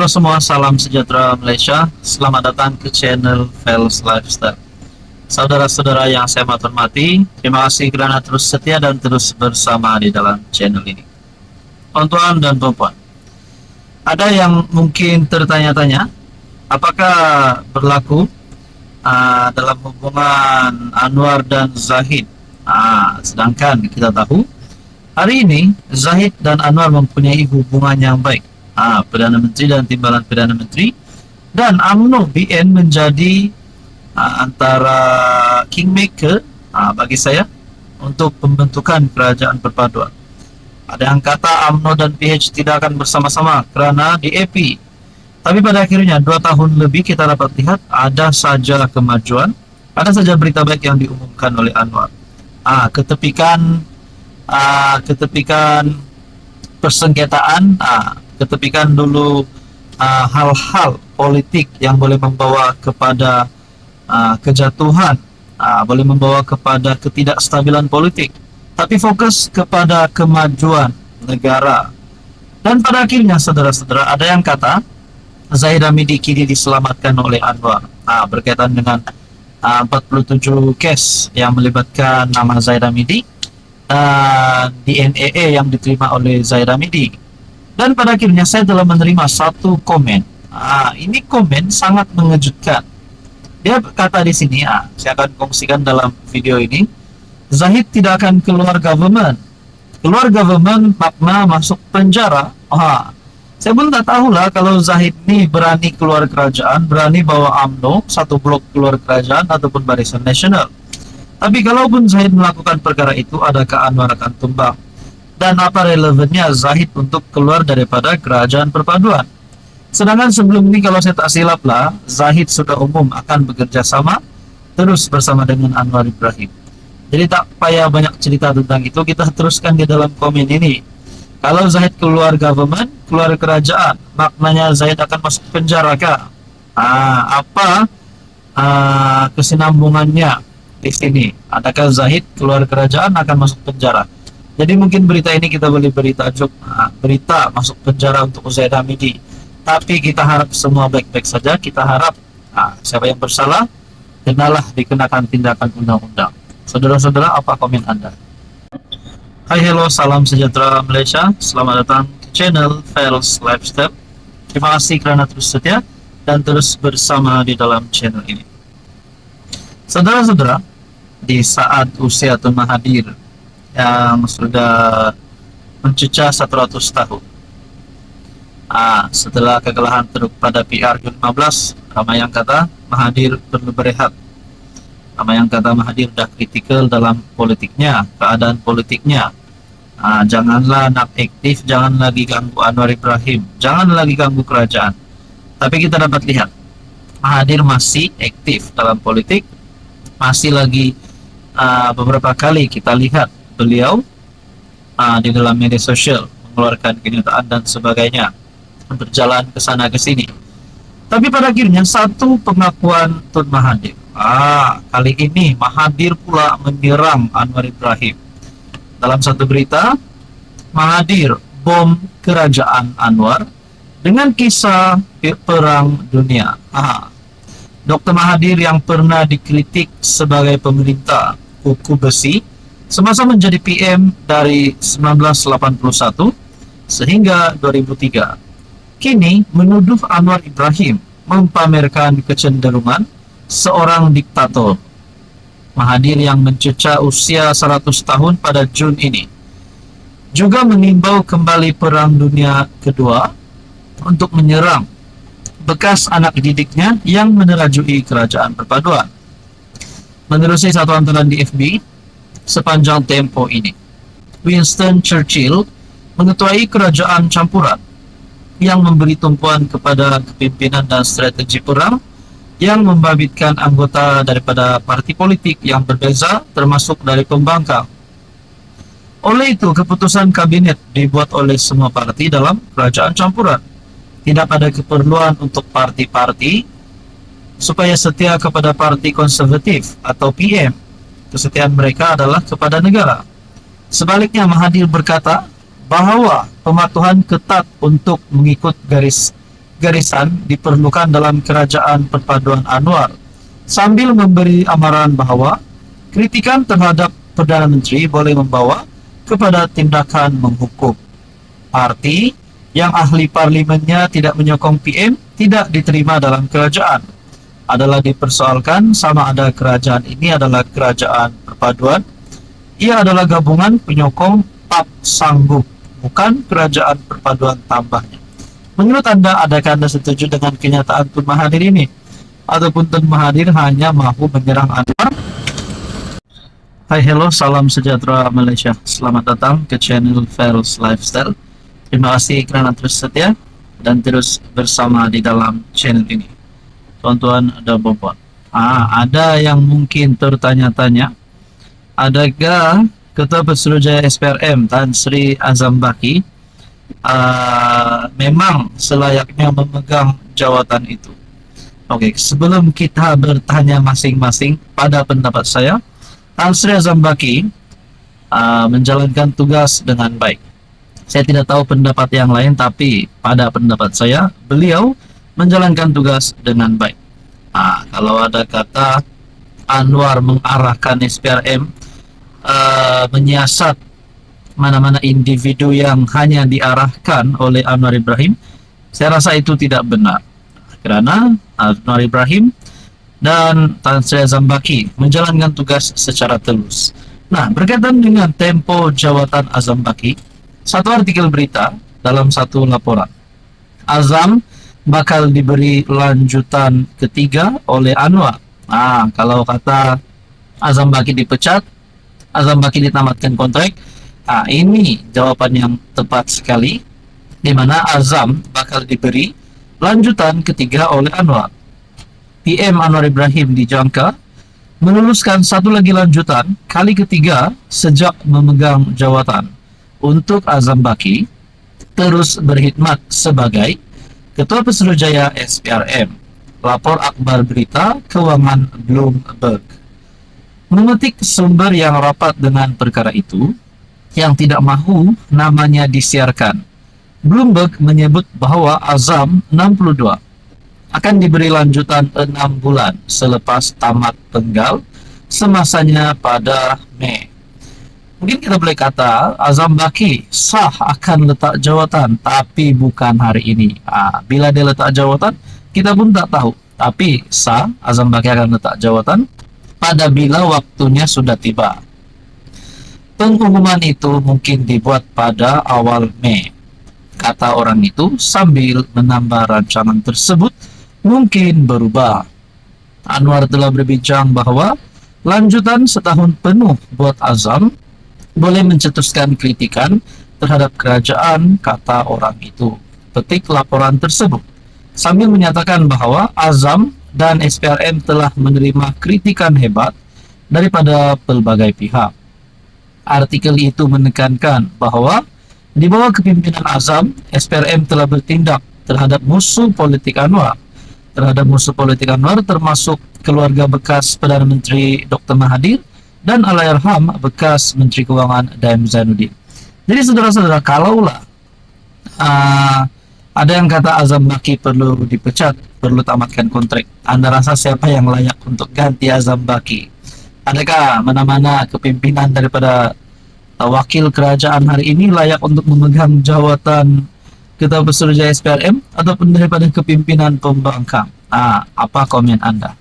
Halo semua, salam sejahtera Malaysia. Selamat datang ke channel Fels Lifestyle. Saudara-saudara yang saya hormati, terima kasih kerana terus setia dan terus bersama di dalam channel ini. Tuan-tuan dan puan-puan, ada yang mungkin tertanya-tanya, apakah berlaku dalam hubungan Anwar dan Zahid? Sedangkan kita tahu, hari ini Zahid dan Anwar mempunyai hubungan yang baik. Perdana Menteri dan Timbalan Perdana Menteri, dan UMNO BN menjadi antara kingmaker bagi saya untuk pembentukan kerajaan perpaduan. Ada yang kata UMNO dan PH tidak akan bersama-sama kerana DAP, tapi pada akhirnya 2 tahun lebih kita dapat lihat ada saja kemajuan, ada saja berita baik yang diumumkan oleh Anwar. Ketepikan persengketaan, ketepikan dulu hal-hal politik yang boleh membawa kepada kejatuhan, boleh membawa kepada ketidakstabilan politik, tapi fokus kepada kemajuan negara. Dan pada akhirnya saudara-saudara, ada yang kata Zahid Hamidi kini diselamatkan oleh Anwar berkaitan dengan 47 kes yang melibatkan nama Zahid Hamidi, DNA yang diterima oleh Zahid Hamidi. Dan pada akhirnya saya telah menerima satu komen. Ini komen sangat mengejutkan. Dia berkata di sini, saya akan kongsikan dalam video ini, Zahid tidak akan keluar government. Keluar government makna masuk penjara. Saya pun tak tahulah kalau Zahid ni berani keluar kerajaan, berani bawa UMNO satu blok keluar kerajaan ataupun Barisan Nasional. Tapi kalaupun Zahid melakukan perkara itu, adakah Anwar akan tumbang? Dan apa relevannya Zahid untuk keluar daripada kerajaan perpaduan? Sedangkan sebelum ini kalau saya tak silap lah, Zahid sudah umum akan bekerja sama terus bersama dengan Anwar Ibrahim. Jadi tak payah banyak cerita tentang itu, kita teruskan di dalam komen ini. Kalau Zahid keluar government, keluar kerajaan, maknanya Zahid akan masuk penjara kah? Apa kesinambungannya di sini? Adakah Zahid keluar kerajaan akan masuk penjara? Jadi mungkin berita ini kita boleh beri tajuk berita masuk penjara untuk Zahid Hamidi. Tapi kita harap semua baik-baik saja. Kita harap siapa yang bersalah kenalah dikenakan tindakan undang-undang. Saudara-saudara, apa komen Anda? Hai, hello, salam sejahtera Malaysia. Selamat datang ke channel Fels Lifestyle. Terima kasih kerana terus setia dan terus bersama di dalam channel ini. Saudara-saudara, di saat usia Tun Mahathir yang sudah mencecah 100 tahun, setelah kekalahan teruk pada PR ke-15, ramai yang kata Mahathir perlu berehat. Ramai yang kata Mahathir dah kritikal dalam politiknya, keadaan politiknya. Janganlah nak aktif, jangan lagi ganggu Anwar Ibrahim, jangan lagi ganggu kerajaan. Tapi kita dapat lihat Mahathir masih aktif dalam politik, masih lagi beberapa kali kita lihat beliau di dalam media sosial mengeluarkan kenyataan dan sebagainya, berjalan ke sana ke sini. Tapi pada akhirnya satu pengakuan Tun Mahathir, kali ini Mahathir pula menyerang Anwar Ibrahim. Dalam satu berita, Mahathir bom kerajaan Anwar dengan kisah perang dunia. Dr. Mahathir yang pernah dikritik sebagai pemerintah kuku besi semasa menjadi PM dari 1981 sehingga 2003, kini menuduh Anwar Ibrahim mempamerkan kecenderungan seorang diktator. Mahathir yang mencecah usia 100 tahun pada Jun ini juga menimbau kembali Perang Dunia Kedua untuk menyerang bekas anak didiknya yang menerajui kerajaan perpaduan. Menerusi satu hantaran di FB sepanjang tempo ini, Winston Churchill mengetuai kerajaan campuran yang memberi tumpuan kepada kepimpinan dan strategi perang yang membabitkan anggota daripada parti politik yang berbeza termasuk dari pembangkang. Oleh itu, keputusan kabinet dibuat oleh semua parti dalam kerajaan campuran. Tidak ada keperluan untuk parti-parti supaya setia kepada parti konservatif atau PM. Kesetiaan mereka adalah kepada negara. Sebaliknya, Mahathir berkata bahwa pematuhan ketat untuk mengikut garis garisan diperlukan dalam kerajaan perpaduan Anwar, sambil memberi amaran bahwa kritikan terhadap Perdana Menteri boleh membawa kepada tindakan menghukum. Parti yang ahli parlimennya tidak menyokong PM tidak diterima dalam kerajaan. Adalah dipersoalkan sama ada kerajaan ini adalah kerajaan perpaduan. Ia adalah gabungan penyokong PAP sanggup, bukan kerajaan perpaduan tambahnya. Menurut Anda, adakah Anda setuju dengan kenyataan Tun Mahathir ini? Ataupun Tun Mahathir hanya mahu menyerang Anwar? Hai, hello, salam sejahtera Malaysia. Selamat datang ke channel Ferals Lifestyle. Terima kasih kerana terus setia dan terus bersama di dalam channel ini. Tuan-tuan dan puan-puan, ada yang mungkin tertanya-tanya, adakah Ketua Pesuruhjaya SPRM Tan Sri Azam Baki memang selayaknya memegang jawatan itu? Oke, sebelum kita bertanya masing-masing, pada pendapat saya, Tan Sri Azam Baki menjalankan tugas dengan baik. Saya tidak tahu pendapat yang lain, tapi pada pendapat saya, beliau menjalankan tugas dengan baik. Kalau ada kata Anwar mengarahkan SPRM menyiasat mana-mana individu yang hanya diarahkan oleh Anwar Ibrahim, saya rasa itu tidak benar. Kerana Anwar Ibrahim dan Tan Sri Azam Baki menjalankan tugas secara telus. Nah, berkaitan dengan tempo jawatan Azam Baki, satu artikel berita dalam satu laporan, Azam bakal diberi lanjutan ketiga oleh Anwar. Kalau kata Azam Baki dipecat, Azam Baki ditamatkan kontrak, ini jawaban yang tepat sekali, di mana Azam bakal diberi lanjutan ketiga oleh Anwar. PM Anwar Ibrahim dijangka meluluskan satu lagi lanjutan kali ketiga sejak memegang jawatan. Untuk Azam Baki terus berkhidmat sebagai Ketua Pesuruhjaya SPRM. Lapor Akhbar Berita Keuangan Bloomberg. Memetik sumber yang rapat dengan perkara itu, yang tidak mahu namanya disiarkan, Bloomberg menyebut bahwa Azam 62 akan diberi lanjutan 6 bulan selepas tamat tenggal semasanya pada Mei. Mungkin kita boleh kata Azam Baki sah akan letak jawatan, tapi bukan hari ini. Bila dia letak jawatan, kita pun tak tahu. Tapi sah Azam Baki akan letak jawatan pada bila waktunya sudah tiba. Pengumuman itu mungkin dibuat pada awal Mei, kata orang itu sambil menambah rancangan tersebut mungkin berubah. Anwar telah berbincang bahwa lanjutan setahun penuh buat Azam boleh mencetuskan kritikan terhadap kerajaan, kata orang itu. Petik laporan tersebut sambil menyatakan bahwa Azam dan SPRM telah menerima kritikan hebat daripada pelbagai pihak. Artikel itu menekankan bahwa di bawah kepimpinan Azam, SPRM telah bertindak terhadap musuh politik Anwar. Terhadap musuh politik Anwar termasuk keluarga bekas Perdana Menteri Dr. Mahathir dan Allahyarham bekas Menteri Keuangan Daim Zainuddin. Jadi saudara-saudara, kalaulah ada yang kata Azam Baki perlu dipecat, perlu tamatkan kontrak, Anda rasa siapa yang layak untuk ganti Azam Baki? Adakah mana-mana kepimpinan daripada wakil kerajaan hari ini layak untuk memegang jawatan Ketua Pesuruhjaya SPRM ataupun daripada kepimpinan pembangkang? Apa komen Anda?